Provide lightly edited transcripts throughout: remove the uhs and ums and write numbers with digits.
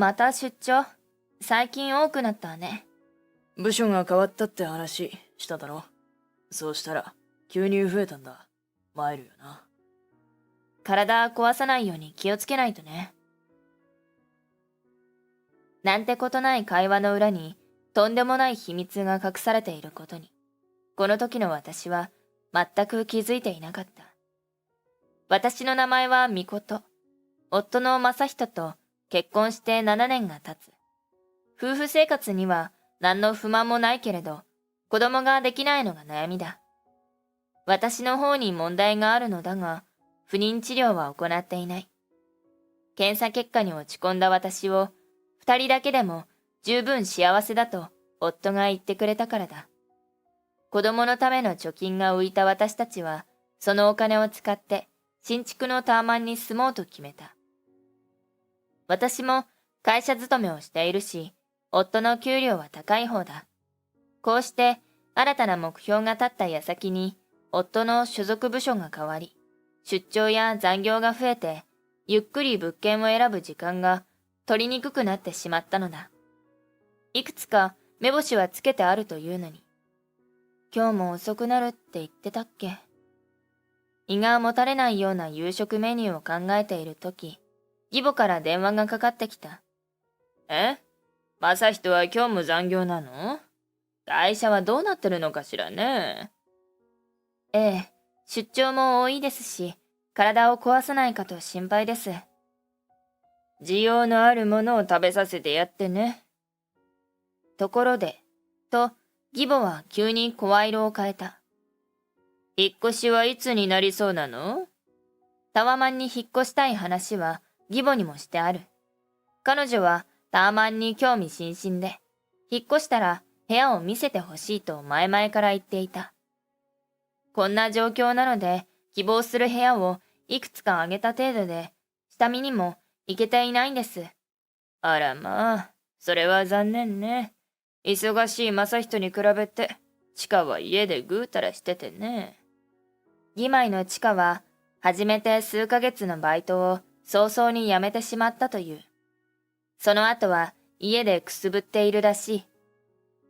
また出張。最近多くなったね。部署が変わったって話しただろ。そうしたら、急に増えたんだ。参るよな。体壊さないように気をつけないとね。なんてことない会話の裏に、とんでもない秘密が隠されていることに、この時の私は全く気づいていなかった。私の名前はみこと。夫の正人と結婚して7年が経つ。夫婦生活には何の不満もないけれど、子供ができないのが悩みだ。私の方に問題があるのだが、不妊治療は行っていない。検査結果に落ち込んだ私を、二人だけでも十分幸せだと夫が言ってくれたからだ。子供のための貯金が浮いた私たちは、そのお金を使って新築のタワマンに住もうと決めた。私も会社勤めをしているし、夫の給料は高い方だ。こうして新たな目標が立った矢先に、夫の所属部署が変わり、出張や残業が増えて、ゆっくり物件を選ぶ時間が取りにくくなってしまったのだ。いくつか目星はつけてあるというのに。今日も遅くなるって言ってたっけ？胃がもたれないような夕食メニューを考えているとき、義母から電話がかかってきた。え？正人は今日も残業なの？会社はどうなってるのかしらね。ええ、出張も多いですし、体を壊さないかと心配です。需要のあるものを食べさせてやってね。ところで、と、義母は急に声色を変えた。引っ越しはいつになりそうなの？タワマンに引っ越したい話は義母にもしてある。彼女はタワマンに興味津々で、引っ越したら部屋を見せてほしいと前々から言っていた。こんな状況なので希望する部屋をいくつかあげた程度で、下見にも行けていないんです。あらまあ、それは残念ね。忙しい正人に比べて、チカは家でぐうたらしててね。義妹のチカは、初めて数ヶ月のバイトを早々に辞めてしまったという。その後は家でくすぶっているらしい。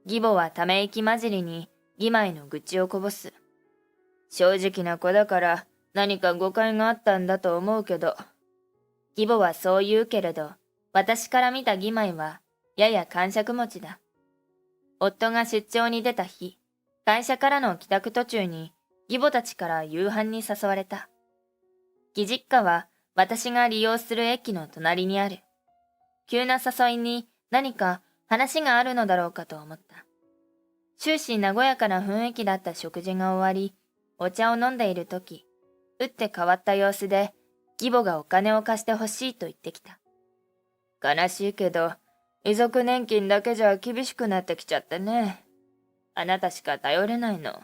義母はため息混じりに義妹の愚痴をこぼす。正直な子だから何か誤解があったんだと思うけど。義母はそう言うけれど、私から見た義妹はやや癇癪持ちだ。夫が出張に出た日、会社からの帰宅途中に義母たちから夕飯に誘われた。義実家は私が利用する駅の隣にある。急な誘いに何か話があるのだろうかと思った。終始和やかな雰囲気だった食事が終わり、お茶を飲んでいるとき、打って変わった様子で、義母がお金を貸してほしいと言ってきた。悲しいけど、遺族年金だけじゃ厳しくなってきちゃってね。あなたしか頼れないの。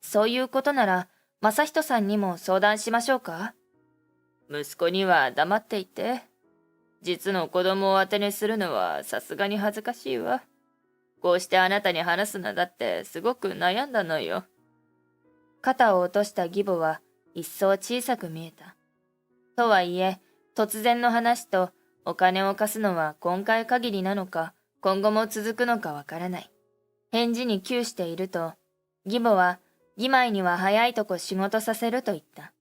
そういうことなら、正人さんにも相談しましょうか？息子には黙っていて。実の子供を当てにするのはさすがに恥ずかしいわ。こうしてあなたに話すのだってすごく悩んだのよ。肩を落とした義母は一層小さく見えた。とはいえ、突然の話とお金を貸すのは今回限りなのか、今後も続くのかわからない。返事に窮していると、義母は義妹には早いとこ仕事させると言った。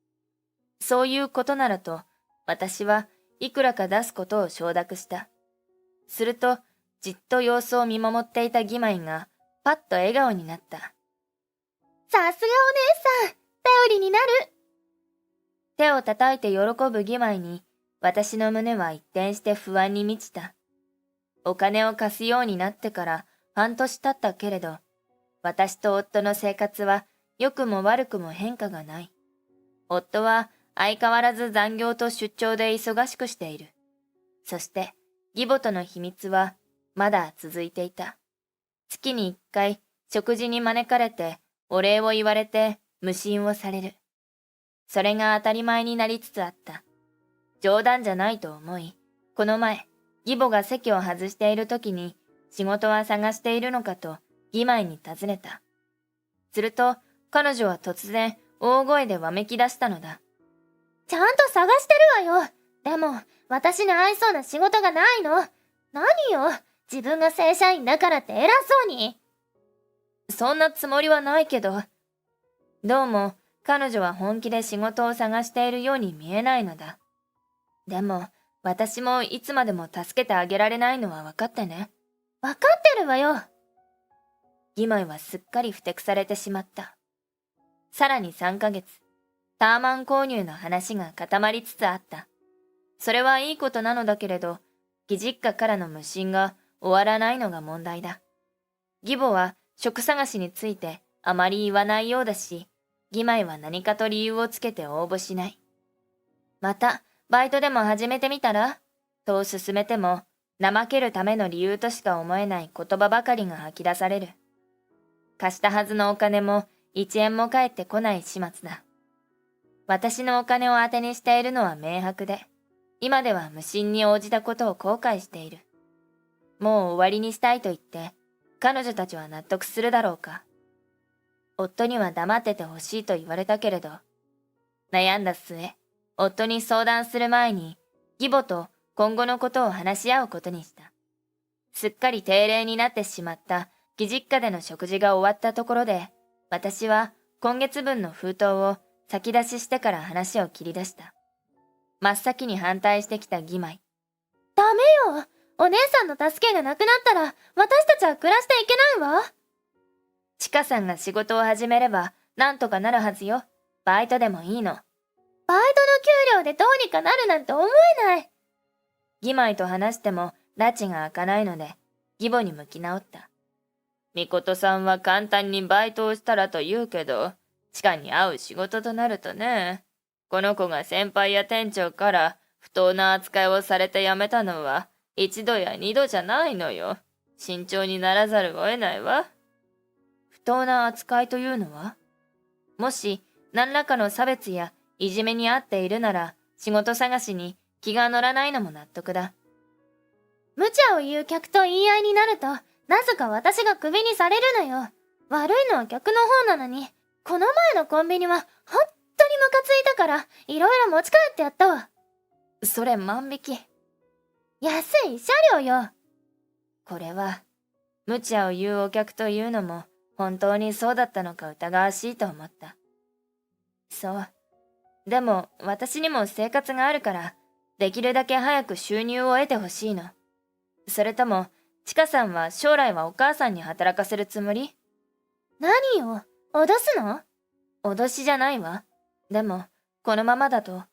そういうことならと、私はいくらか出すことを承諾した。すると、じっと様子を見守っていた義妹が、パッと笑顔になった。さすがお姉さん、頼りになる。手を叩いて喜ぶ義妹に、私の胸は一転して不安に満ちた。お金を貸すようになってから半年経ったけれど、私と夫の生活は良くも悪くも変化がない。夫は相変わらず残業と出張で忙しくしている。そして、義母との秘密はまだ続いていた。月に一回食事に招かれてお礼を言われて無心をされる。それが当たり前になりつつあった。冗談じゃないと思い、この前、義母が席を外している時に仕事は探しているのかと義妹に尋ねた。すると彼女は突然大声でわめき出したのだ。ちゃんと探してるわよ。でも、私に合いそうな仕事がないの。何よ、自分が正社員だからって偉そうに。そんなつもりはないけど。どうも、彼女は本気で仕事を探しているように見えないのだ。でも、私もいつまでも助けてあげられないのは分かってね。分かってるわよ。ギマイはすっかりふてくされてしまった。さらに3ヶ月、ターマン購入の話が固まりつつあった。それはいいことなのだけれど、義実家からの無心が終わらないのが問題だ。義母は職探しについてあまり言わないようだし、ギマイは何かと理由をつけて応募しない。また、バイトでも始めてみたらと勧めても、怠けるための理由としか思えない言葉ばかりが吐き出される。貸したはずのお金も1円も返ってこない始末だ。私のお金を当てにしているのは明白で、今では無心に応じたことを後悔している。もう終わりにしたいと言って、彼女たちは納得するだろうか。夫には黙っててほしいと言われたけれど、悩んだ末、夫に相談する前に、義母と今後のことを話し合うことにした。すっかり定例になってしまった義実家での食事が終わったところで、私は今月分の封筒を先出ししてから話を切り出した。真っ先に反対してきた義妹。ダメよ。お姉さんの助けがなくなったら、私たちは暮らしていけないわ。ちかさんが仕事を始めれば、なんとかなるはずよ。バイトでもいいの。バイトの給料でどうにかなるなんて思えない。義妹と話しても、拉致が開かないので、義母に向き直った。みことさんは簡単にバイトをしたらと言うけど、ちかに会う仕事となるとね、この子が先輩や店長から不当な扱いをされて辞めたのは、一度や二度じゃないのよ。慎重にならざるを得ないわ。不当な扱いというのは？もし、何らかの差別やいじめに遭っているなら、仕事探しに気が乗らないのも納得だ。無茶を言う客と言い合いになると、なぜか私がクビにされるのよ。悪いのは客の方なのに、この前のコンビニは本当にムカついたから、いろいろ持ち帰ってやったわ。それ万引き。安い車両よ。これは、無茶を言うお客というのも、本当にそうだったのか疑わしいと思った。そう。でも、私にも生活があるから、できるだけ早く収入を得てほしいの。それとも、ちかさんは将来はお母さんに働かせるつもり？何よ、脅すの？脅しじゃないわ。でも、このままだと。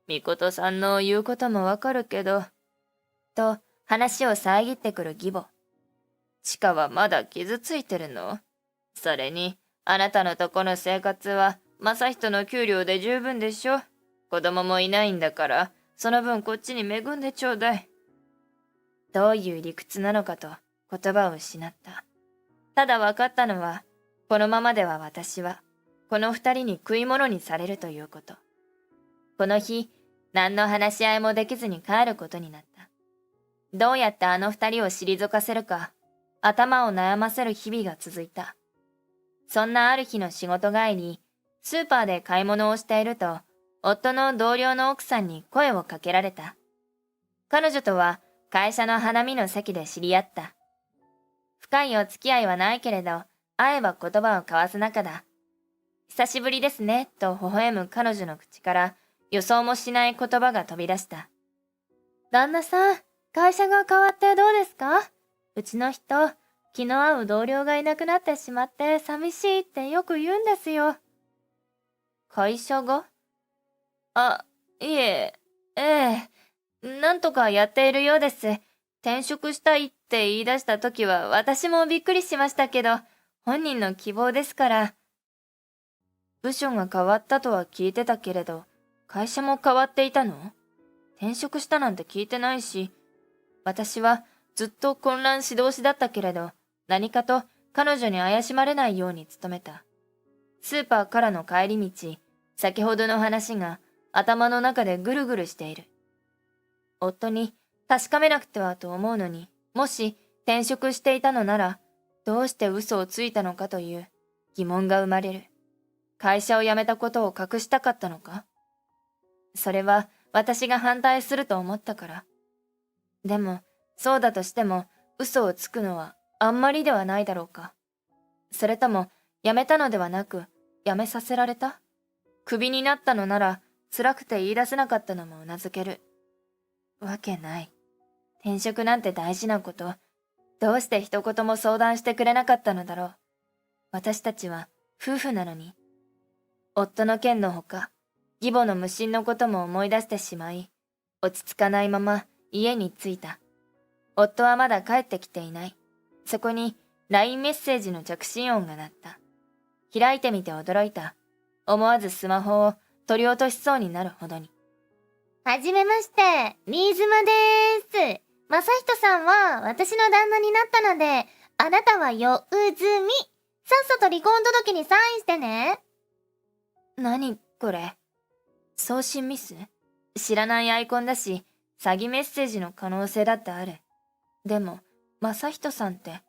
みことさんの言うこともわかるけど、と話を遮ってくる義母。ちかはまだ傷ついてるの？それに、あなたのとこの生活は、正人の給料で十分でしょ。子供もいないんだから、その分こっちに恵んでちょうだい。どういう理屈なのかと言葉を失った。ただ分かったのは、このままでは私は、この二人に食い物にされるということ。この日、何の話し合いもできずに帰ることになった。どうやってあの二人を退かせるか、頭を悩ませる日々が続いた。そんなある日の仕事帰り、スーパーで買い物をしていると、夫の同僚の奥さんに声をかけられた。彼女とは会社の花見の席で知り合った。深いお付き合いはないけれど、会えば言葉を交わす仲だ。久しぶりですね、と微笑む彼女の口から予想もしない言葉が飛び出した。旦那さん、会社が変わってどうですか？うちの人、気の合う同僚がいなくなってしまって寂しいってよく言うんですよ。会社が？あ、いえ、ええ、なんとかやっているようです。転職したいって言い出した時は私もびっくりしましたけど、本人の希望ですから。部署が変わったとは聞いてたけれど、会社も変わっていたの？転職したなんて聞いてないし、私はずっと混乱し通しだったけれど、何かと彼女に怪しまれないように努めた。スーパーからの帰り道、先ほどの話が頭の中でぐるぐるしている。夫に確かめなくてはと思うのに、もし転職していたのなら、どうして嘘をついたのかという疑問が生まれる。会社を辞めたことを隠したかったのか？それは私が反対すると思ったから。でも、そうだとしても嘘をつくのはあんまりではないだろうか。それとも、辞めたのではなく、辞めさせられた？クビになったのなら、辛くて言い出せなかったのも頷ける。わけない。転職なんて大事なこと、どうして一言も相談してくれなかったのだろう。私たちは夫婦なのに。夫の件のほか、義母の無心のことも思い出してしまい、落ち着かないまま家に着いた。夫はまだ帰ってきていない。そこに LINE メッセージの着信音が鳴った。開いてみて驚いた。思わずスマホを取り落としそうになるほどに。はじめまして、新妻でーす。正人さんは私の旦那になったので、あなたはようずみ。さっさと離婚届にサインしてね。何これ？送信ミス？知らないアイコンだし、詐欺メッセージの可能性だってある。でも、正人さんって。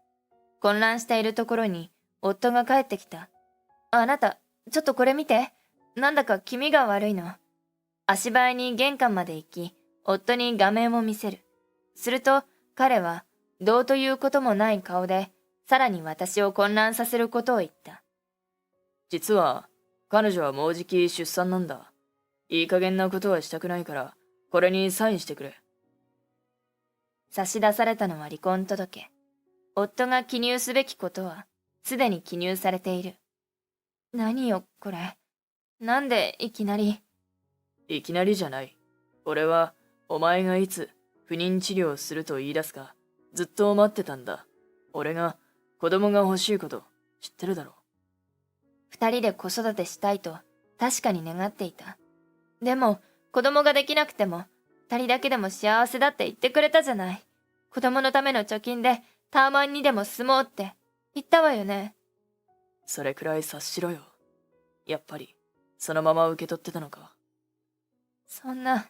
混乱しているところに、夫が帰ってきた。あなた、ちょっとこれ見て。なんだか気味が悪いの。足早に玄関まで行き、夫に画面を見せる。すると、彼は、どうということもない顔で、さらに私を混乱させることを言った。実は、彼女はもうじき出産なんだ。いい加減なことはしたくないから、これにサインしてくれ。差し出されたのは離婚届。夫が記入すべきことは、すでに記入されている。何よ、これ。なんでいきなり。いきなりじゃない。俺は、お前がいつ不妊治療をすると言い出すか、ずっと待ってたんだ。俺が、子供が欲しいこと知ってるだろ。二人で子育てしたいと確かに願っていた。でも子供ができなくても二人だけでも幸せだって言ってくれたじゃない。子供のための貯金でタワマンにでも住もうって言ったわよね。それくらい察しろよ。やっぱりそのまま受け取ってたのか。そんな、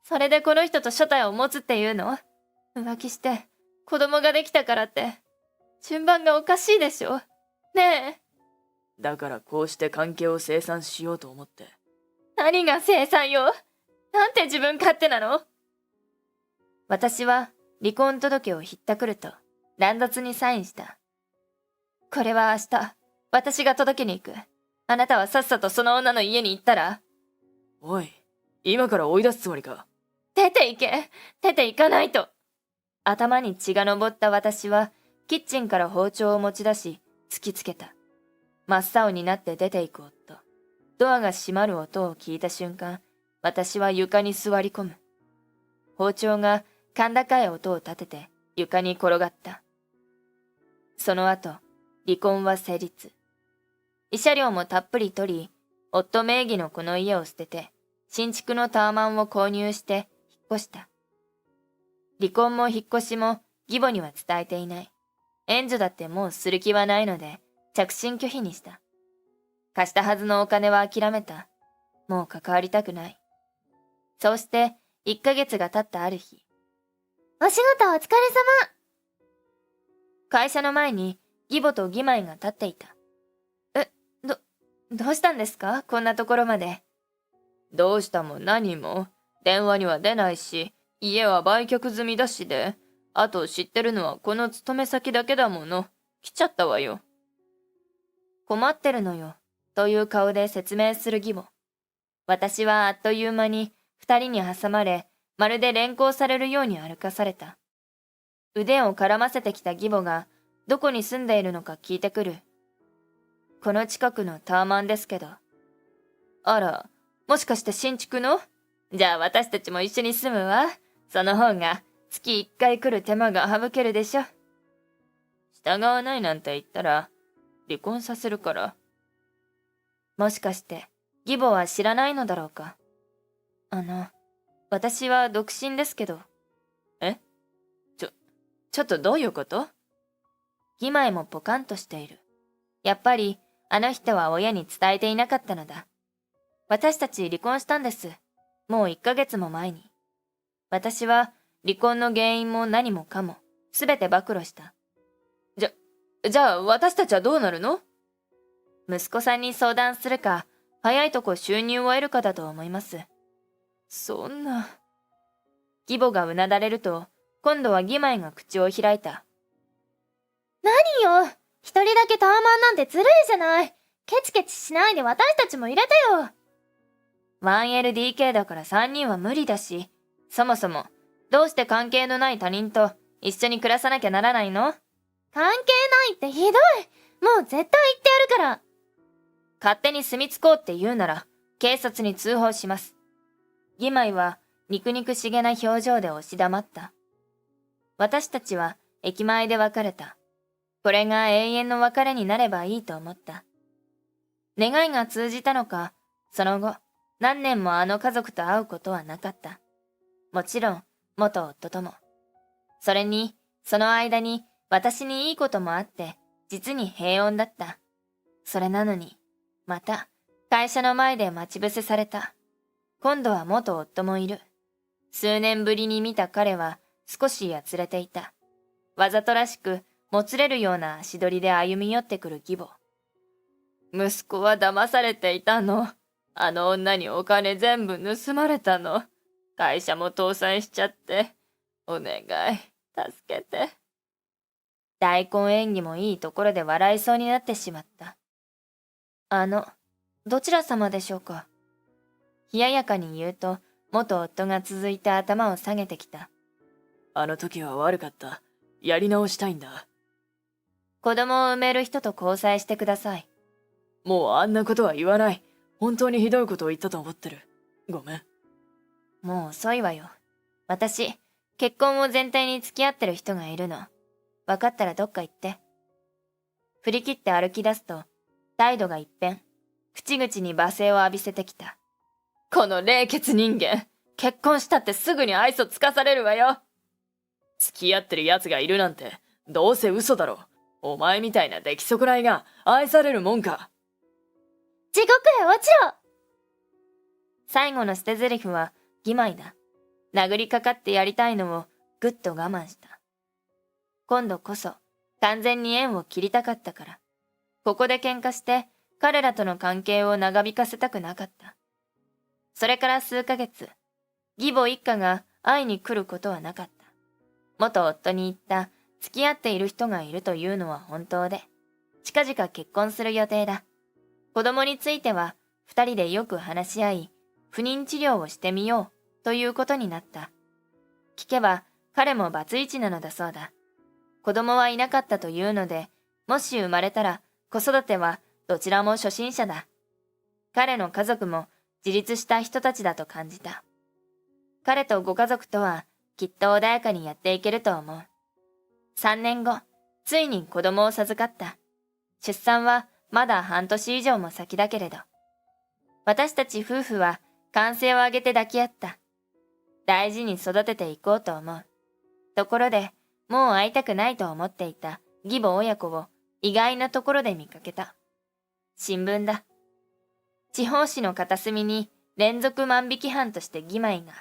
それでこの人と所帯を持つっていうの？浮気して子供ができたからって順番がおかしいでしょ。ねえ。だからこうして関係を清算しようと思って。何が清算よ。なんて自分勝手なの。私は離婚届をひったくると乱雑にサインした。これは明日、私が届けに行く。あなたはさっさとその女の家に行ったら。おい、今から追い出すつもりか。出て行け。出て行かないと。頭に血が上った私はキッチンから包丁を持ち出し突きつけた。真っ青になって出て行く夫。ドアが閉まる音を聞いた瞬間、私は床に座り込む。包丁が甲高い音を立てて床に転がった。その後、離婚は成立。慰謝料もたっぷり取り、夫名義のこの家を捨てて、新築のタワマンを購入して引っ越した。離婚も引っ越しも義母には伝えていない。援助だってもうする気はないので、着信拒否にした。貸したはずのお金は諦めた。もう関わりたくない。そうして1ヶ月が経ったある日。お仕事お疲れ様。会社の前に義母と義妹が立っていた。どうしたんですか？こんなところまで。どうしたも何も。電話には出ないし、家は売却済みだしで、あと知ってるのはこの勤め先だけだもの。来ちゃったわよ。困ってるのよ。という顔で説明する義母。私はあっという間に二人に挟まれ、まるで連行されるように歩かされた。腕を絡ませてきた義母がどこに住んでいるのか聞いてくる。この近くのタワマンですけど。あら、もしかして新築の？じゃあ私たちも一緒に住むわ。その方が月1回来る手間が省けるでしょ。従わないなんて言ったら離婚させるから。もしかして義母は知らないのだろうか。私は独身ですけど。え？ちょっとどういうこと？義妹もポカンとしている。やっぱりあの人は親に伝えていなかったのだ。私たち離婚したんです。もう1ヶ月も前に。私は離婚の原因も何もかもすべて暴露した。じゃあ私たちはどうなるの？息子さんに相談するか、早いとこ収入を得るかだと思います。そんな。義母がうなだれると、今度は義妹が口を開いた。何よ、一人だけタワマンなんてずるいじゃない。ケチケチしないで私たちも入れてよ。1LDK だから3人は無理だし、そもそも、どうして関係のない他人と一緒に暮らさなきゃならないの？関係ないってひどい。もう絶対言ってやるから。勝手に住み着こうって言うなら、警察に通報します。義妹は肉々しげな表情で押し黙った。私たちは駅前で別れた。これが永遠の別れになればいいと思った。願いが通じたのか、その後、何年もあの家族と会うことはなかった。もちろん、元夫とも。それに、その間に私にいいこともあって、実に平穏だった。それなのに、また、会社の前で待ち伏せされた。今度は元夫もいる。数年ぶりに見た彼は少しやつれていた。わざとらしく、もつれるような足取りで歩み寄ってくる義母。息子は騙されていたの。あの女にお金全部盗まれたの。会社も倒産しちゃって。お願い、助けて。大根演技もいいところで笑いそうになってしまった。どちら様でしょうか。冷ややかに言うと、元夫が続いて頭を下げてきた。あの時は悪かった。やり直したいんだ。子供を産める人と交際してください。もうあんなことは言わない。本当にひどいことを言ったと思ってる。ごめん。もう遅いわよ。私、結婚を前提に付き合ってる人がいるの。分かったらどっか行って。振り切って歩き出すと、態度が一変、口々に罵声を浴びせてきた。この冷血人間、結婚したってすぐに愛想つかされるわよ。付き合ってる奴がいるなんて、どうせ嘘だろ。お前みたいな出来損ないが愛されるもんか。地獄へ落ちろ。最後の捨て台詞は義妹だ。殴りかかってやりたいのをぐっと我慢した。今度こそ完全に縁を切りたかったから。ここで喧嘩して彼らとの関係を長引かせたくなかった。それから数ヶ月、義母一家が会いに来ることはなかった。元夫に言った付き合っている人がいるというのは本当で、近々結婚する予定だ。子供については二人でよく話し合い、不妊治療をしてみようということになった。聞けば彼もバツイチなのだそうだ。子供はいなかったというので、もし生まれたら子育てはどちらも初心者だ。彼の家族も自立した人たちだと感じた。彼とご家族とはきっと穏やかにやっていけると思う。3年後、ついに子供を授かった。出産はまだ半年以上も先だけれど。私たち夫婦は歓声を上げて抱き合った。大事に育てていこうと思う。ところで、もう会いたくないと思っていた義母親子を意外なところで見かけた。新聞だ。地方紙の片隅に連続万引き犯として義妹が、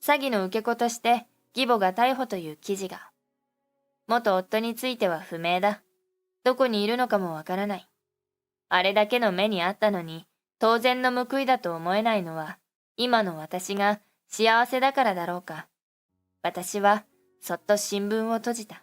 詐欺の受け子として義母が逮捕という記事が。元夫については不明だ。どこにいるのかもわからない。あれだけの目にあったのに、当然の報いだと思えないのは、今の私が幸せだからだろうか。私はそっと新聞を閉じた。